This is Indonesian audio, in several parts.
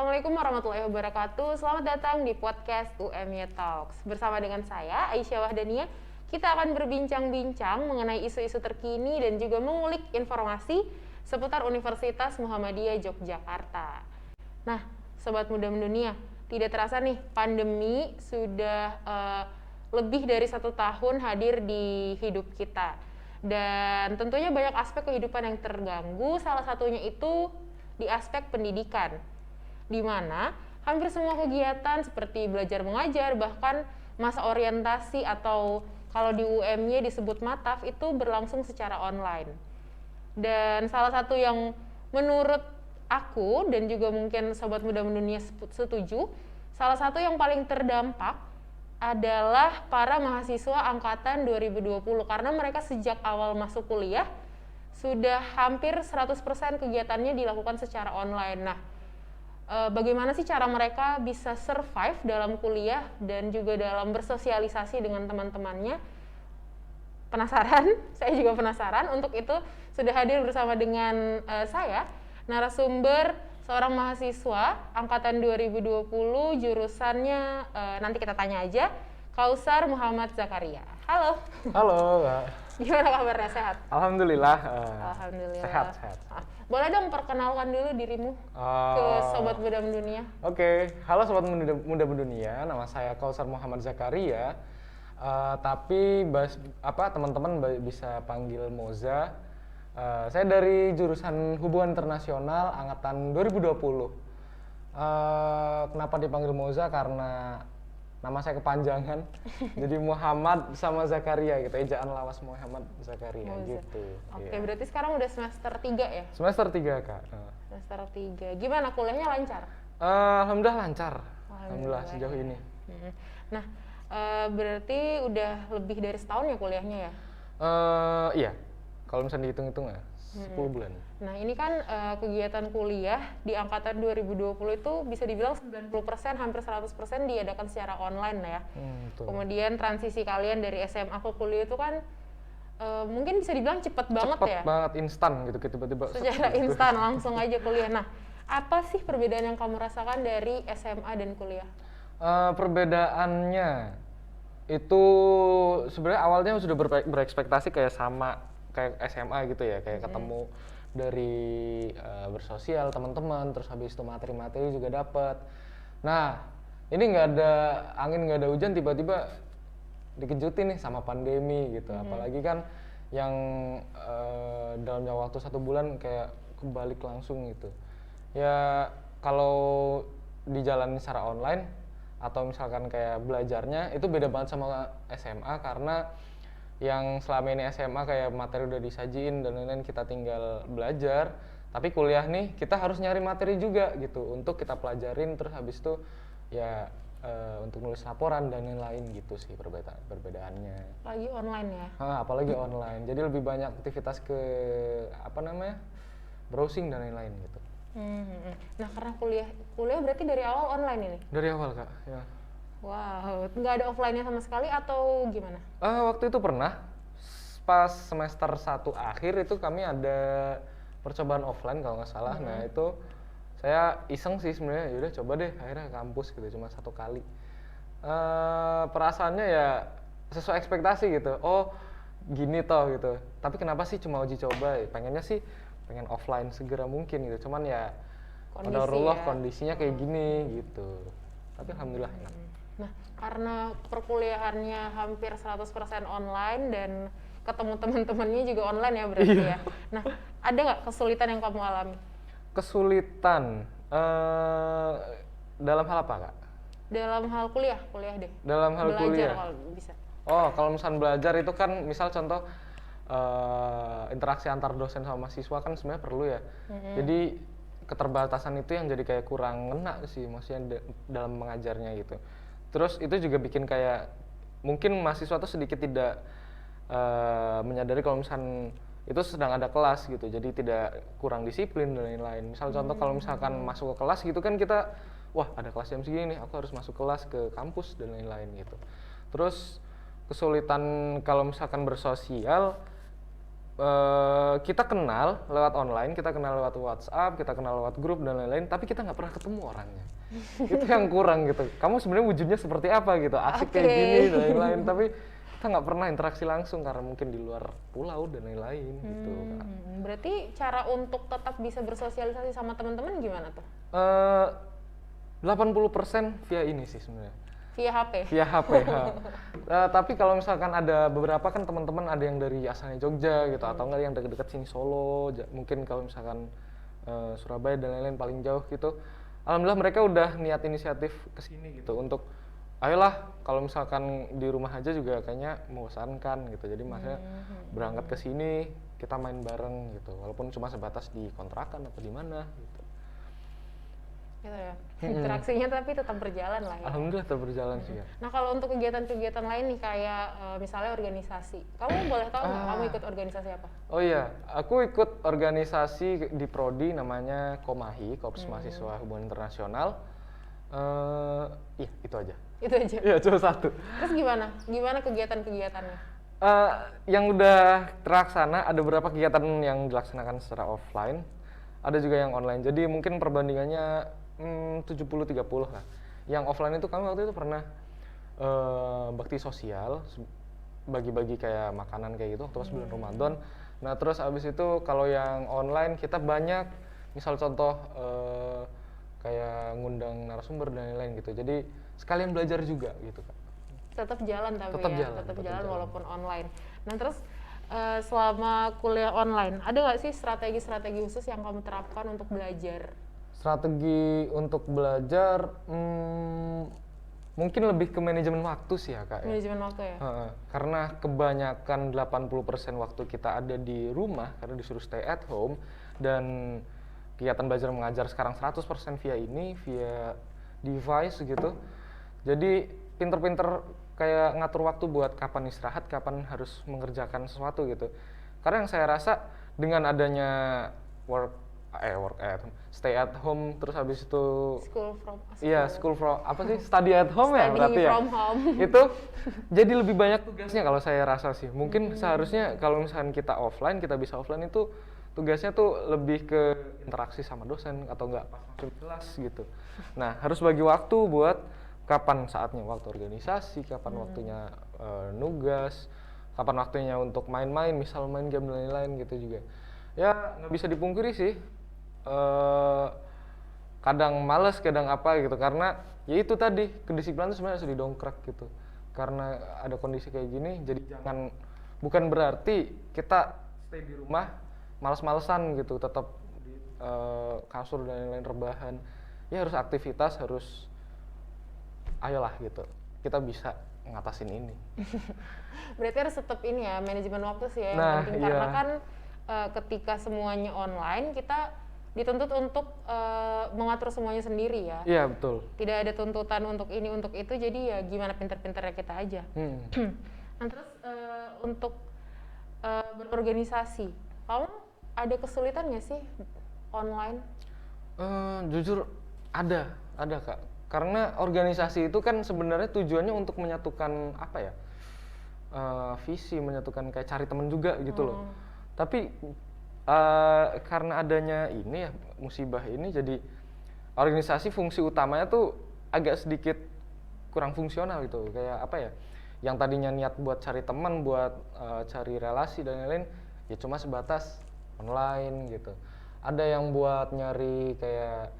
Assalamualaikum warahmatullahi wabarakatuh. Selamat datang di podcast UMY Talks. Bersama dengan saya, Aisyah Wahdania, kita akan berbincang-bincang mengenai isu-isu terkini dan juga mengulik informasi seputar Universitas Muhammadiyah Yogyakarta. Nah, Sobat Muda Mendunia, tidak terasa nih, pandemi sudah lebih dari 1 tahun hadir di hidup kita. Dan tentunya banyak aspek kehidupan yang terganggu, salah satunya itu di aspek pendidikan, di mana hampir semua kegiatan seperti belajar mengajar, bahkan masa orientasi atau kalau di UMY disebut mataf itu berlangsung secara online. Dan salah satu yang menurut aku dan juga mungkin Sobat Muda Mendunia setuju, salah satu yang paling terdampak adalah para mahasiswa angkatan 2020 karena mereka sejak awal masuk kuliah sudah hampir 100% kegiatannya dilakukan secara online. Nah, bagaimana sih cara mereka bisa survive dalam kuliah dan juga dalam bersosialisasi dengan teman-temannya? Penasaran? Saya juga penasaran. Untuk itu sudah hadir bersama dengan saya, narasumber seorang mahasiswa angkatan 2020, jurusannya nanti kita tanya aja, Kausar Muhammad Zakaria. Halo. Halo, Kak. Gimana kabarnya, sehat? Alhamdulillah. Alhamdulillah. Sehat. Boleh dong perkenalkan dulu dirimu ke Sobat Muda Mendunia. Oke. Halo Sobat Muda Mendunia, nama saya Kausar Muhammad Zakaria. Tapi teman-teman bisa panggil Moza. Saya dari jurusan Hubungan Internasional angkatan 2020. Kenapa dipanggil Moza? Karena nama saya kepanjangan. Jadi Muhammad sama Zakaria gitu, ejaan lawas Muhammad Zakaria gitu. Oke, berarti sekarang udah semester 3 ya? Semester 3, Kak. Semester 3. Gimana kuliahnya lancar? Alhamdulillah lancar. Alhamdulillah sejauh ini. Nah, berarti udah lebih dari setahun ya kuliahnya ya? Iya. Kalau misalnya dihitung-hitung ya 10 bulan. Nah, ini kan kegiatan kuliah di angkatan 2020 itu bisa dibilang 90%, hampir 100% diadakan secara online ya. Kemudian transisi kalian dari SMA ke kuliah itu kan mungkin bisa dibilang cepet banget ya? Cepet banget, instan gitu, tiba-tiba. Secara instan, langsung aja kuliah. Nah, apa sih perbedaan yang kamu rasakan dari SMA dan kuliah? Perbedaannya itu sebenarnya awalnya sudah berekspektasi kayak sama kayak SMA gitu ya, kayak ketemu dari bersosial teman-teman, terus habis itu materi-materi juga dapat. Nah, ini nggak ada angin, nggak ada hujan, tiba-tiba dikejutin nih sama pandemi gitu. Apalagi kan yang dalam waktu 1 bulan kayak kebalik langsung gitu. Ya kalau dijalani secara online atau misalkan kayak belajarnya itu beda banget sama SMA, karena yang selama ini SMA kayak materi udah disajiin dan lain-lain, kita tinggal belajar. Tapi kuliah nih kita harus nyari materi juga gitu untuk kita pelajarin, terus habis itu ya untuk nulis laporan dan lain-lain gitu sih perbedaannya. Lagi online ya? Apalagi online, jadi lebih banyak aktivitas ke browsing dan lain-lain gitu. Nah, karena kuliah berarti dari awal online ini? Dari awal, Kak, ya. Wow, nggak ada offline-nya sama sekali atau gimana? Waktu itu pernah, pas semester 1 akhir itu kami ada percobaan offline kalau nggak salah. Nah itu saya iseng sih sebenarnya, yaudah coba deh akhirnya ke kampus gitu, cuma 1 kali. Perasaannya ya sesuai ekspektasi gitu, oh gini toh gitu. Tapi kenapa sih cuma uji coba, pengennya sih pengen offline segera mungkin gitu, cuman ya qadarullah kondisinya kayak gini gitu. Tapi alhamdulillah enak. Nah, karena perkuliahannya hampir 100% online dan ketemu teman-temannya juga online ya berarti ya. Nah, ada nggak kesulitan yang kamu alami? Kesulitan dalam hal apa, Kak? Dalam hal kuliah deh. Dalam hal belajar kuliah. Kalau bisa. Kalau misalnya belajar itu kan, misal contoh interaksi antar dosen sama mahasiswa kan sebenarnya perlu ya. Jadi keterbatasan itu yang jadi kayak kurang ngena sih, maksudnya dalam mengajarnya gitu. Terus itu juga bikin kayak mungkin mahasiswa tuh sedikit tidak menyadari kalau misalkan itu sedang ada kelas gitu, jadi tidak kurang disiplin dan lain-lain. Misal contoh kalau misalkan masuk ke kelas gitu kan kita, wah ada kelas jam segini nih, aku harus masuk kelas ke kampus dan lain-lain gitu. Terus kesulitan kalau misalkan bersosial kita kenal lewat online, kita kenal lewat WhatsApp, kita kenal lewat grup dan lain-lain, tapi kita nggak pernah ketemu orangnya. Itu yang kurang gitu. Kamu sebenarnya wujudnya seperti apa gitu, asik kayak gini dan lain-lain, tapi kita nggak pernah interaksi langsung karena mungkin di luar pulau dan lain-lain gitu. Kak. Berarti cara untuk tetap bisa bersosialisasi sama teman-teman gimana tuh? 80% via ini sih sebenarnya. Via HP? Via HP. Tapi kalau misalkan ada beberapa kan teman-teman ada yang dari asalnya Jogja gitu, atau enggak yang dekat-dekat sini Solo, mungkin kalau misalkan Surabaya dan lain-lain paling jauh gitu. Alhamdulillah mereka udah niat inisiatif ke sini gitu untuk ayolah kalau misalkan di rumah aja juga kayaknya membosankan gitu. Jadi maksudnya berangkat ke sini kita main bareng gitu. Walaupun cuma sebatas di kontrakan atau di mana gitu. Gitu ya. Interaksinya tapi tetap berjalan lah ya. Alhamdulillah tetap berjalan sih ya. Nah kalau untuk kegiatan-kegiatan lain nih kayak misalnya organisasi, kamu boleh tahu nggak kamu ikut organisasi apa? Oh iya, aku ikut organisasi di Prodi namanya Komahi, Korps Mahasiswa Hubungan Internasional. Iya itu aja. Itu aja? Iya cuma satu. Terus gimana? Gimana kegiatan-kegiatannya? Yang udah terlaksana, ada beberapa kegiatan yang dilaksanakan secara offline, ada juga yang online. Jadi mungkin perbandingannya 70-30 lah. Yang offline itu kami waktu itu pernah bakti sosial, bagi-bagi kayak makanan kayak gitu waktu pas bulan Ramadan. Nah terus abis itu kalau yang online kita banyak, misal contoh kayak ngundang narasumber dan lain-lain gitu. Jadi sekalian belajar juga gitu kan. Tetap jalan tapi tetap ya, jalan, tetap jalan walaupun online. Nah terus selama kuliah online, ada nggak sih strategi-strategi khusus yang kamu terapkan untuk belajar? Strategi untuk belajar, mungkin lebih ke manajemen waktu sih ya Kak. Manajemen waktu ya? Karena kebanyakan 80% waktu kita ada di rumah, karena disuruh stay at home, dan kegiatan belajar mengajar sekarang 100% via device gitu. Jadi pinter-pinter kayak ngatur waktu buat kapan istirahat, kapan harus mengerjakan sesuatu gitu. Karena yang saya rasa dengan adanya stay at home, terus habis itu study at home ya berarti ya. Itu jadi lebih banyak tugasnya kalau saya rasa sih. Mungkin seharusnya kalau misalkan kita offline, kita bisa offline itu tugasnya tuh lebih ke interaksi sama dosen atau enggak pas masuk kelas gitu. Nah, harus bagi waktu buat kapan saatnya waktu organisasi, kapan waktunya nugas, kapan waktunya untuk main-main, misal main game dan lain-lain gitu juga. Ya nggak bisa dipungkiri sih, kadang males, kadang apa gitu, karena ya itu tadi kedisiplinan itu sebenarnya harus didongkrak gitu. Karena ada kondisi kayak gini, jadi bukan berarti kita stay di rumah males-malesan gitu, tetap di kasur dan lain-lain rebahan. Ya harus aktivitas, harus ayolah gitu, kita bisa ngatasin ini. Berarti harus tetap ini ya, manajemen waktu sih ya yang penting. Iya. Karena kan ketika semuanya online, kita dituntut untuk mengatur semuanya sendiri ya. Iya betul. Tidak ada tuntutan untuk ini, untuk itu, jadi ya gimana pinter-pinternya kita aja. Nah terus untuk berorganisasi, kamu ada kesulitan nggak sih online? Jujur ada Kak. Karena organisasi itu kan sebenarnya tujuannya untuk menyatukan apa ya, visi, menyatukan kayak cari teman juga gitu loh. Tapi karena adanya ini ya, musibah ini, jadi organisasi fungsi utamanya tuh agak sedikit kurang fungsional gitu. Kayak apa ya, yang tadinya niat buat cari teman, buat cari relasi dan lain-lain, ya cuma sebatas online gitu. Ada yang buat nyari kayak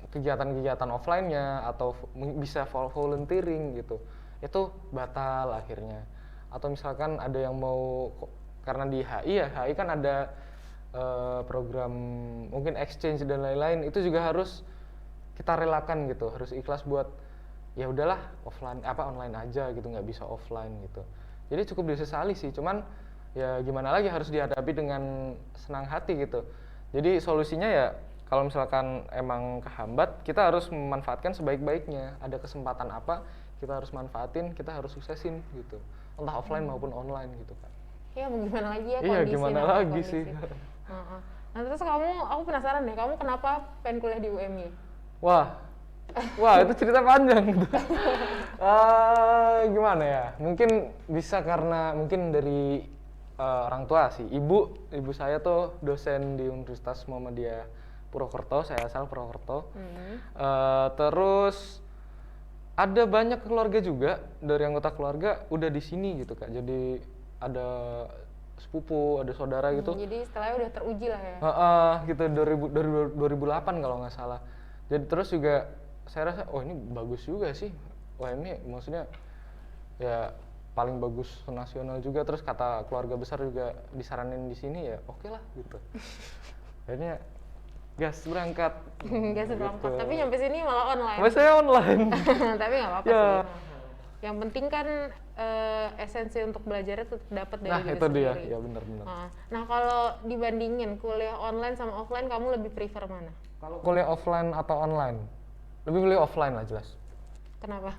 kegiatan-kegiatan offline-nya atau bisa volunteering gitu, itu batal akhirnya. Atau misalkan ada yang mau, karena di HI kan ada program mungkin exchange dan lain-lain, itu juga harus kita relakan gitu, harus ikhlas buat ya udahlah online aja gitu, nggak bisa offline gitu. Jadi cukup disesali sih, cuman ya gimana lagi, harus dihadapi dengan senang hati gitu. Jadi solusinya ya kalau misalkan emang kehambat, kita harus memanfaatkan sebaik-baiknya. Ada kesempatan apa, kita harus manfaatin, kita harus suksesin gitu. Entah offline maupun online gitu kan. Ya mau gimana lagi ya, iya, gimana lagi sih. Nah terus aku penasaran deh, kamu kenapa pengen kuliah di UMY? Wah itu cerita panjang gitu. Gimana ya, mungkin bisa karena mungkin dari orang tua sih. Ibu saya tuh dosen di Universitas Muhammadiyah Purwokerto, saya asal Purwokerto. Terus ada banyak keluarga juga dari anggota keluarga udah di sini gitu Kak. Jadi ada sepupu, ada saudara gitu. Jadi istilahnya udah teruji lah ya. Gitu dari 2008 kalau nggak salah. Jadi terus juga saya rasa oh ini bagus juga sih. Wah ini maksudnya ya paling bagus nasional juga, terus kata keluarga besar juga disaranin di sini ya oke lah gitu. Akhirnya gas berangkat. Gas berangkat, tapi nyampe sini malah online. Mas saya online. Tapi nggak apa-apa Ya. sih. Yang penting kan esensi untuk belajarnya tetap dapat dari Nah diri itu dia, sendiri. ya benar-benar. Nah kalau dibandingin kuliah online sama offline, kamu lebih prefer mana? Kalau kuliah offline atau online, lebih milih offline lah jelas. Kenapa?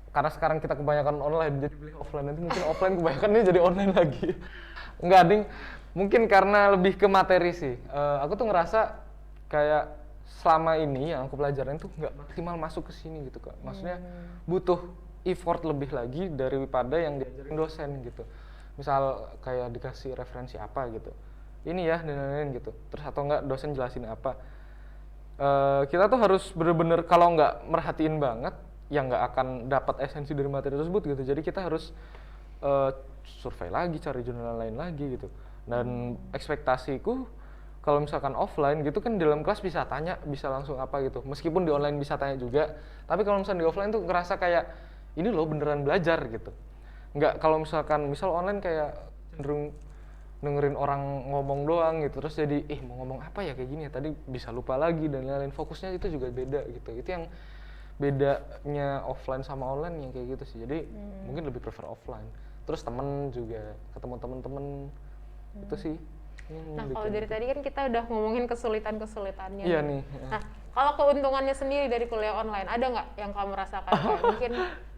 Karena sekarang kita kebanyakan online, jadi beli offline, nanti mungkin offline kebanyakannya jadi online lagi. Enggak, ding. Mungkin karena lebih ke materi sih. Aku tuh ngerasa kayak selama ini yang aku pelajarin tuh nggak maksimal masuk ke sini gitu Kak. Maksudnya butuh effort lebih lagi daripada yang diajarin dosen gitu. Misal kayak dikasih referensi apa gitu. Ini ya, dan lain-lain gitu. Terus atau enggak dosen jelasin apa. Kita tuh harus bener-bener kalau nggak merhatiin banget, ya nggak akan dapat esensi dari materi tersebut gitu. Jadi kita harus survei lagi, cari jurnal lain lagi gitu. Dan ekspektasiku kalau misalkan offline gitu kan dalam kelas bisa tanya, bisa langsung apa gitu. Meskipun di online bisa tanya juga, tapi kalau misalkan di offline tuh ngerasa kayak ini loh beneran belajar gitu. Nggak kalau misalkan misal online kayak cenderung dengerin orang ngomong doang gitu, terus jadi mau ngomong apa ya kayak gini ya, tadi bisa lupa lagi dan lain-lain. Fokusnya itu juga beda gitu. Itu yang bedanya offline sama online yang kayak gitu sih. Jadi mungkin lebih prefer offline. Terus temen juga, ketemu temen-temen itu sih. Nah kalau dari tadi kan kita udah ngomongin kesulitan-kesulitannya. Iya nih. Nah kalau keuntungannya sendiri dari kuliah online, ada nggak yang kamu rasakan? Kayak mungkin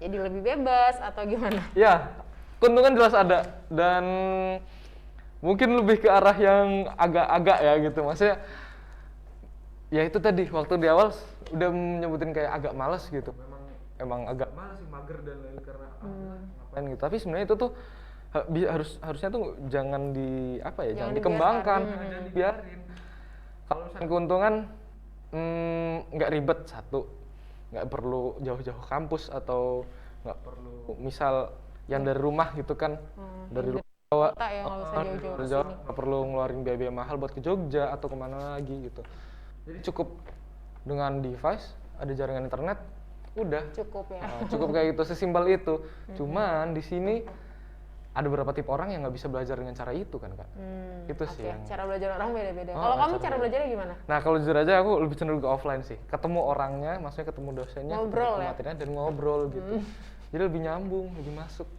jadi lebih bebas atau gimana? Ya, keuntungan jelas ada, dan mungkin lebih ke arah yang agak-agak ya gitu. Maksudnya ya itu tadi waktu di awal udah menyebutin kayak agak males gitu. Emang agak males sih, mager dan lain karena ngapain gitu. Tapi sebenarnya itu tuh harusnya tuh jangan jangan dikembangkan, jangan dibiarin. Kalau misalnya keuntungan nggak ribet, satu, nggak perlu jauh-jauh kampus atau nggak perlu misal yang dari rumah gitu kan, dari Jawa, ya, nggak usah jauh-jauh ke sini. nggak perlu ngeluarin biaya mahal buat ke Jogja atau kemana lagi gitu. Jadi cukup dengan device, ada jaringan internet, udah cukup ya. Cukup kayak gitu, sesimpel itu. Cuman di sini ada beberapa tipe orang yang nggak bisa belajar dengan cara itu kan Kak. Itu sih yang Cara belajar orang beda-beda. Kalau kamu cara belajarnya gimana? Nah kalau jujur aja aku lebih cenderung ke offline sih. Ketemu orangnya, maksudnya ketemu dosennya, Ngobrol ketemu ya? materinya dan ngobrol gitu. Jadi lebih nyambung, lebih masuk.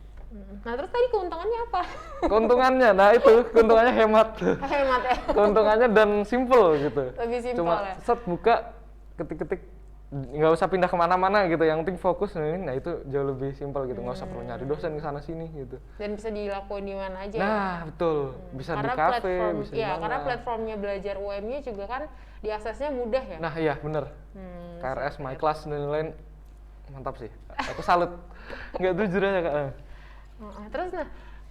Nah terus tadi keuntungannya apa? Keuntungannya, nah itu keuntungannya hemat. Hemat ya? Keuntungannya dan simple gitu. Lebih simpel Cuma ya? set buka, ketik-ketik, nggak usah pindah kemana-mana gitu. Yang penting fokus, nah itu jauh lebih simpel gitu. Nggak usah perlu nyari dosen ke sana sini gitu. Dan bisa dilakuin di mana aja. Nah betul, bisa Karena di kafe, platform, bisa di ya, mana. karena platformnya belajar UMY juga kan diaksesnya mudah ya. Nah iya bener, KRS, My Class dan lain-lain mantap sih. Aku salut. Nggak jujur aja Kak. Terus nah,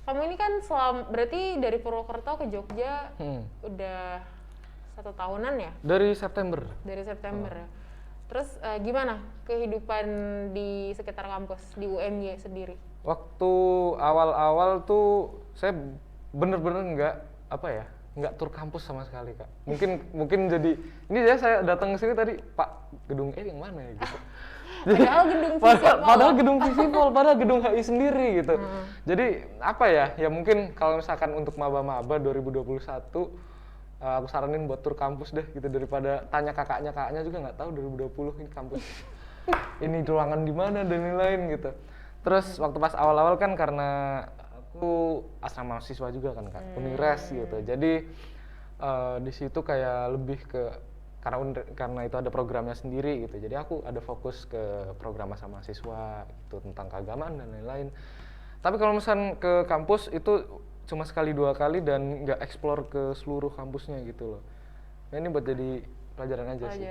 kamu ini kan berarti dari Purwokerto ke Jogja udah 1 tahunan ya? Dari September. Dari September ya. Terus gimana kehidupan di sekitar kampus di UMY sendiri? Waktu awal-awal tuh saya bener-bener nggak tur kampus sama sekali Kak. Mungkin jadi ini saya datang ke sini tadi Pak gedung yang mana ya gitu. Padahal gedung Visipol. Padahal gedung Visipol, padahal gedung HI sendiri gitu. Jadi ya mungkin kalau misalkan untuk maba-maba 2021 aku saranin buat tur kampus deh gitu, daripada tanya kakaknya juga nggak tahu 2020 ini kampus ini ruangan di mana dan lain-lain gitu. Terus waktu pas awal-awal kan karena aku asrama mahasiswa juga kan Kak, Unires gitu. Jadi di situ kayak lebih ke karena itu ada programnya sendiri gitu. Jadi aku ada fokus ke program asrama mahasiswa itu tentang keagamaan dan lain-lain. Tapi kalau misalnya ke kampus itu cuma sekali 2 kali dan nggak explore ke seluruh kampusnya gitu loh. Nah, ini buat jadi pelajaran aja sih.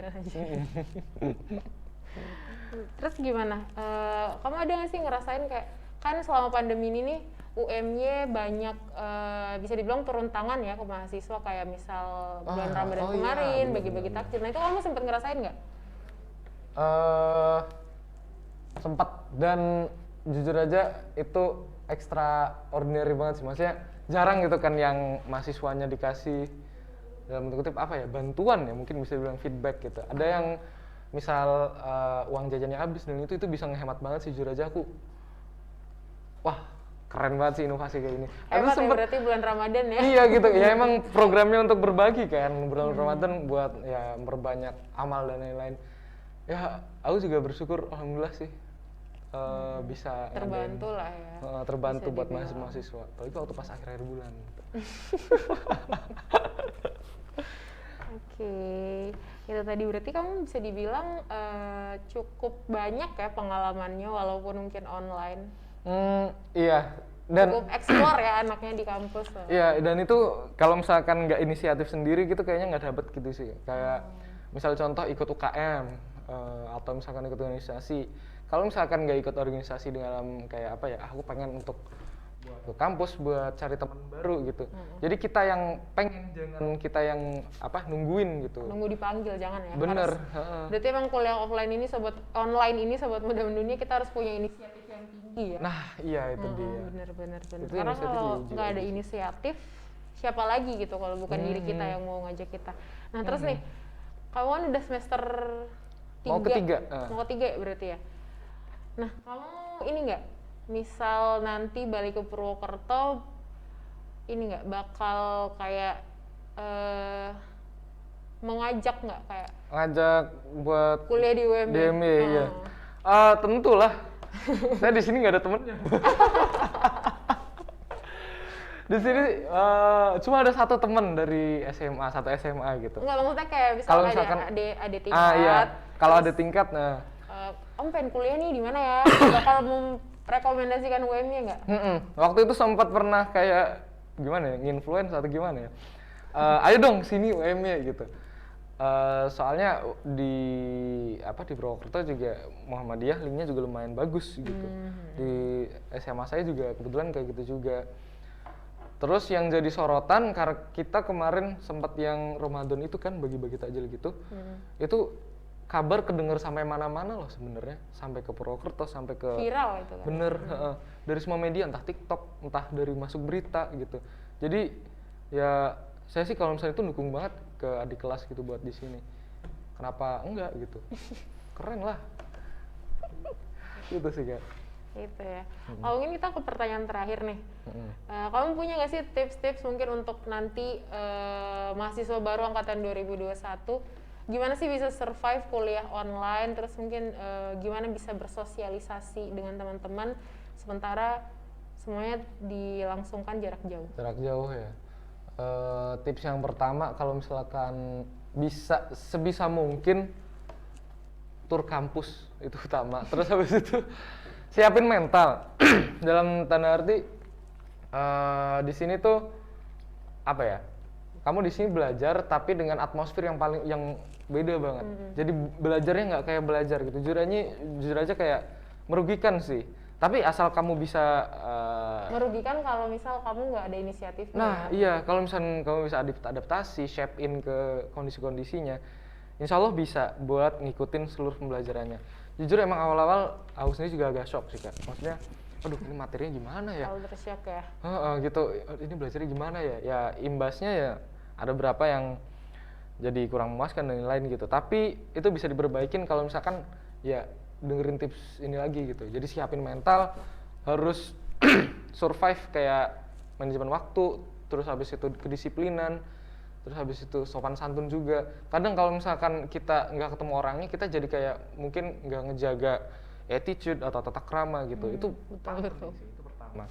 Terus gimana? Kamu ada nggak sih ngerasain kayak kan selama pandemi ini nih UMY banyak bisa dibilang turun tangan ya ke mahasiswa kayak misal bulan Ramadan kemarin iya, bagi-bagi takjil. Nah itu kamu sempat ngerasain nggak? Sempat, dan jujur aja itu extraordinary banget sih, maksudnya jarang gitu kan yang mahasiswanya dikasih dalam tanda kutip apa ya, bantuan ya, mungkin bisa dibilang feedback gitu. Ada yang misal uang jajannya habis dan itu bisa ngehemat banget sih, jujur aja aku wah keren banget sih inovasi kayak ini. Hemat ya, berarti bulan Ramadan ya? Iya gitu ya, emang programnya untuk berbagi kan, bulan Ramadan buat ya memperbanyak amal dan lain-lain. Ya aku juga bersyukur alhamdulillah sih bisa Terbantu lah ya. terbantu buat mahasiswa, apalagi waktu pas akhir-akhir bulan. Oke, itu tadi berarti kamu bisa dibilang cukup banyak ya pengalamannya walaupun mungkin online. Iya, dan cukup explore ya anaknya di kampus. Iya, dan itu kalau misalkan nggak inisiatif sendiri gitu kayaknya nggak dapet gitu sih. Kayak misal contoh ikut UKM atau misalkan ikut organisasi. Kalau misalkan nggak ikut organisasi dalam kayak apa ya, aku pengen untuk buat ke kampus buat cari teman baru gitu. Jadi kita yang pengen, jangan kita yang apa nungguin gitu. Nunggu dipanggil jangan ya. Bener. Berarti emang kuliah offline ini sobat online ini sobat muda mendunia kita harus punya inisiatif yang tinggi ya. Nah iya itu dia. Bener. Itu Karena kalau nggak ada inisiatif siapa lagi gitu kalau bukan diri kita yang mau ngajak kita. Nah terus nih kamu kan udah semester 3, mau ketiga berarti ya. Nah kamu ini nggak, misal nanti balik ke Purwokerto ini nggak bakal kayak mengajak nggak kayak ngajak buat kuliah di UMY? Iya. Tentulah. Saya di sini nggak ada temennya. Di sini cuma ada satu temen dari SMA, satu SMA gitu. Enggak, maksudnya kayak misalkan ada tingkat. Iya. Kalau ada tingkat, nah. Om pengen kuliah nih di mana ya? Bakal merekomendasikan UMY nggak? Waktu itu sempat pernah kayak gimana ya, nginfluence atau gimana ya? Ayo dong sini UMY gitu. Soalnya di Purwokerto juga Muhammadiyah linknya juga lumayan bagus gitu. Di SMA saya juga kebetulan kayak gitu juga. Terus yang jadi sorotan karena kita kemarin sempat yang Ramadan itu kan bagi-bagi takjil gitu. Itu kabar kedengar sampai mana-mana loh sebenarnya, sampai ke Purwokerto, sampai ke viral itu kan. Bener, dari semua media, entah TikTok, entah dari masuk berita gitu. Jadi ya saya sih kalau misalnya itu dukung banget ke adik kelas gitu buat di sini. Kenapa enggak gitu? Keren lah. Gitu sih Kak. Gitu ya. Kalau mungkin kita ke pertanyaan terakhir nih. Kamu punya nggak sih tips-tips mungkin untuk nanti mahasiswa baru angkatan 2021 gimana sih bisa survive kuliah online, terus mungkin gimana bisa bersosialisasi dengan teman-teman sementara semuanya dilangsungkan jarak jauh? Jarak jauh ya. Tips yang pertama kalau misalkan bisa sebisa mungkin tur kampus itu utama. Terus habis itu siapin mental. Dalam tanda arti di sini tuh apa ya? Kamu di sini belajar tapi dengan atmosfer yang beda banget. Jadi belajarnya nggak kayak belajar gitu. Jujur aja kayak merugikan sih. Tapi asal kamu bisa merugikan kalau misal kamu nggak ada inisiatif. Nah iya, kalau misalnya kamu bisa adaptasi, shape in ke kondisi-kondisinya, insya Allah bisa buat ngikutin seluruh pembelajarannya. Jujur emang awal-awal aku sendiri juga agak shock sih Kak. Maksudnya, aduh ini materinya gimana ya? Culture shock ya? Gitu, ini belajarnya gimana ya? Ya imbasnya ya ada berapa yang jadi kurang memuaskan dan lain-lain gitu. Tapi itu bisa diperbaikin kalau misalkan ya dengerin tips ini lagi gitu. Jadi siapin mental, harus survive kayak manajemen waktu, terus habis itu kedisiplinan, terus habis itu sopan santun juga. Kadang kalau misalkan kita nggak ketemu orangnya, kita jadi kayak mungkin nggak ngejaga attitude atau tata krama gitu. Itu betul. Itu pertama.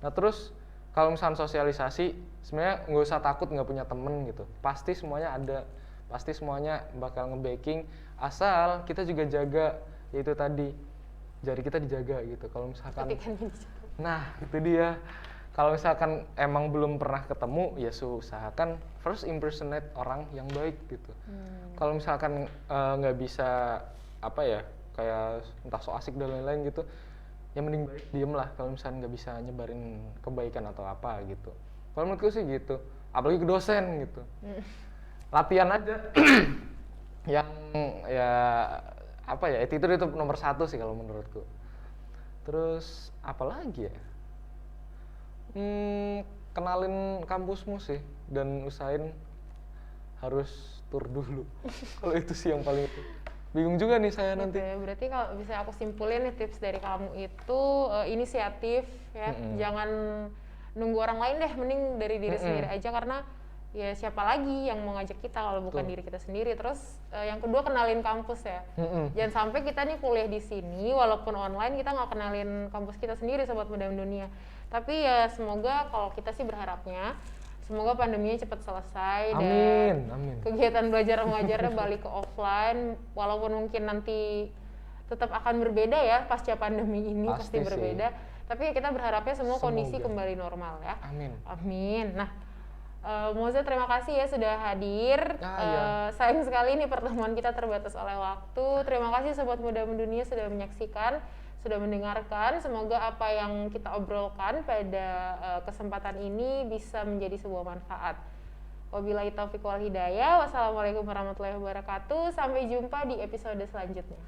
Nah terus kalau misalkan sosialisasi, sebenarnya nggak usah takut nggak punya temen gitu. Pasti semuanya ada, pasti semuanya bakal nge-backing, asal kita juga jaga, yaitu tadi jari kita dijaga gitu. Kalau misalkan nah itu dia, kalau misalkan emang belum pernah ketemu ya usahakan first impersonate orang yang baik gitu. Kalau misalkan nggak bisa apa ya, kayak entah so asik dan lain-lain gitu, ya mending baik diem lah kalau misalnya nggak bisa nyebarin kebaikan atau apa gitu. Kalau menurutku sih gitu, apalagi ke dosen gitu. Latihan aja. Yang ya apa ya, attitude itu nomor 1 sih kalau menurutku. Terus apa lagi ya? Kenalin kampusmu sih dan usahain harus tur dulu. Kalau itu sih yang paling bingung juga nih saya nanti. Oke, berarti kalau bisa aku simpulin nih tips dari kamu itu inisiatif ya, jangan nunggu orang lain deh, mending dari diri sendiri aja karena ya siapa lagi yang mau ngajak kita kalau bukan diri kita sendiri. Terus yang kedua kenalin kampus ya, jangan sampai kita nih kuliah di sini walaupun online kita nggak kenalin kampus kita sendiri sobat muda dunia. Tapi ya semoga kalau kita sih berharapnya semoga pandeminya cepat selesai dan kegiatan belajar mengajarnya balik ke offline walaupun mungkin nanti tetap akan berbeda ya pasca pandemi ini pasti berbeda tapi kita berharapnya semua kondisi kembali normal ya. Amin. Nah Moza terima kasih ya sudah hadir. Sayang sekali nih pertemuan kita terbatas oleh waktu. Terima kasih sobat muda mendunia sudah menyaksikan, sudah mendengarkan. Semoga apa yang kita obrolkan pada kesempatan ini bisa menjadi sebuah manfaat. Wabillahi taufiq wal hidayah. Wassalamualaikum warahmatullahi wabarakatuh. Sampai jumpa di episode selanjutnya.